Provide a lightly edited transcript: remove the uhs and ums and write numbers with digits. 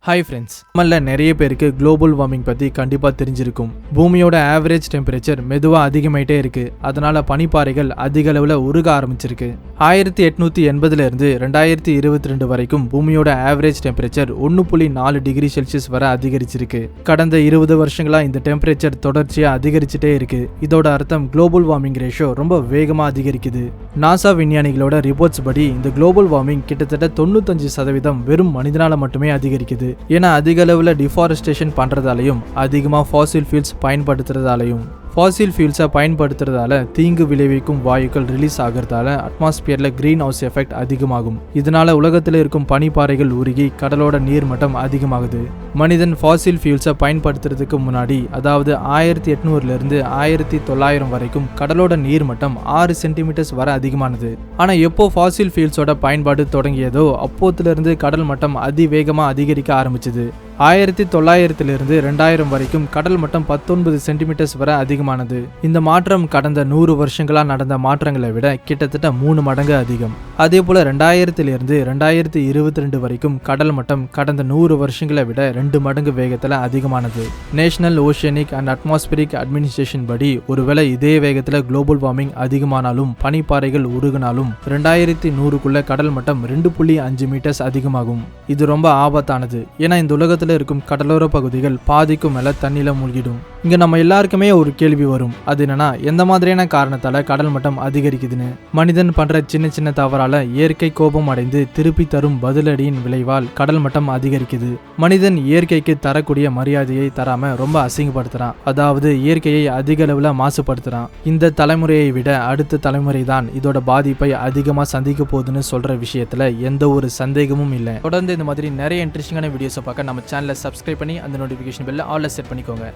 Hi friends, நம்மள நிறைய பேருக்கு குளோபல் வார்மிங் பற்றி கண்டிப்பாக தெரிஞ்சிருக்கும். பூமியோட ஆவரேஜ் டெம்பரேச்சர் மெதுவாக அதிகமாயிட்டே இருக்கு. அதனால பனிப்பாறைகள் அதிக அளவில் உருக ஆரம்பிச்சிருக்கு. 1880 2022 வரைக்கும் பூமியோட ஆவரேஜ் டெம்பரேச்சர் 1.4 டிகிரி செல்சியஸ் வரை அதிகரிச்சிருக்கு. கடந்த 20 வருஷங்களா இந்த டெம்பரேச்சர் தொடர்ச்சியாக அதிகரிச்சுட்டே இருக்கு. இதோட அர்த்தம் குளோபல் வார்மிங் ரேஷியோ ரொம்ப வேகமாக அதிகரிக்குது. நாசா விஞ்ஞானிகளோட ரிப்போர்ட்ஸ் படி இந்த குளோபல் வார்மிங் கிட்டத்தட்ட 95% வெறும் மனிதனால மட்டுமே அதிகரிக்குது. ஏன்னா அதிக அளவுல டிஃபாரஸ்டேஷன் பண்றதாலையும் அதிகமா ஃபாசில் ஃபியூல்ஸ் பயன்படுத்துறதாலையும் ஃபாசில் ஃபியூல்ஸை பயன்படுத்துறதால தீங்கு விளைவிக்கும் வாயுக்கள் ரிலீஸ் ஆகிறதால அட்மாஸ்பியர்ல கிரீன் ஹவுஸ் எஃபெக்ட் அதிகமாகும். இதனால உலகத்தில் இருக்கும் பனிப்பாறைகள் உருகி கடலோட நீர்மட்டம் அதிகமாகுது. மனிதன் ஃபாசில் ஃபியூல்ஸை பயன்படுத்துறதுக்கு முன்னாடி, அதாவது 1800 1900 வரைக்கும் கடலோட நீர்மட்டம் 6 சென்டிமீட்டர்ஸ் வரை அதிகமானது. ஆனா எப்போ ஃபாசில் ஃபியூல்ஸோட பயன்பாடு தொடங்கியதோ அப்போத்திலிருந்து கடல் மட்டம் அதிவேகமா அதிகரிக்க ஆரம்பிச்சது. 1900 2000 வரைக்கும் கடல் மட்டம் 19 சென்டிமீட்டர்ஸ் வரை அதிகமானது. இந்த மாற்றம் கடந்த 100 வருஷங்களா நடந்த மாற்றங்களை விட கிட்டத்தட்ட 3 மடங்கு அதிகம். அதே போல 2000 2022 வரைக்கும் கடல் மட்டம் கடந்த 100 வருஷங்களை விட 2 மடங்கு வேகத்துல அதிகமானது. National oceanic and atmospheric administration படி ஒருவேளை இதே வேகத்துல குளோபல் வார்மிங் அதிகமானாலும் பனிப்பாறைகள் உருகினாலும் 2100க்குள்ள கடல் மட்டம் 2.5 மீட்டர்ஸ் அதிகமாகும். இது ரொம்ப ஆபத்தானது. ஏன்னா இந்த உலகத்துல இருக்கும் கடலோர பகுதிகள் பாதிக்கும் மேல தண்ணியில மூழ்கிடும். இங்க நம்ம எல்லாருக்குமே ஒரு கேள்வி வரும். அது என்னன்னா, எந்த மாதிரியான காரணத்தால கடல் மட்டம் அதிகரிக்குதுன்னு. மனிதன் பண்ற சின்ன சின்ன தவறால இயற்கை கோபம் அடைந்து திருப்பி தரும் பதிலடியின் விளைவால் கடல் மட்டம் அதிகரிக்குது. மனிதன் இயற்கைக்கு தரக்கூடிய மரியாதையை தராம ரொம்ப அசிங்கப்படுத்துறான். அதாவது இயற்கையை அதிக அளவுல மாசுபடுத்துறான். இந்த தலைமுறையை விட அடுத்த தலைமுறை தான் இதோட பாதிப்பை அதிகமா சந்திக்க போகுதுன்னு சொல்ற விஷயத்துல எந்த ஒரு சந்தேகமும் இல்லை. தொடர்ந்து இந்த மாதிரி நிறைய இன்ட்ரெஸ்டிங்கான வீடியோஸை பார்க்க நம்ம சேனலை சப்ஸ்கிரைப் பண்ணி அந்த நோட்டிஃபிகேஷன் பெல்ல ஆல்ல செட் பண்ணிக்கோங்க.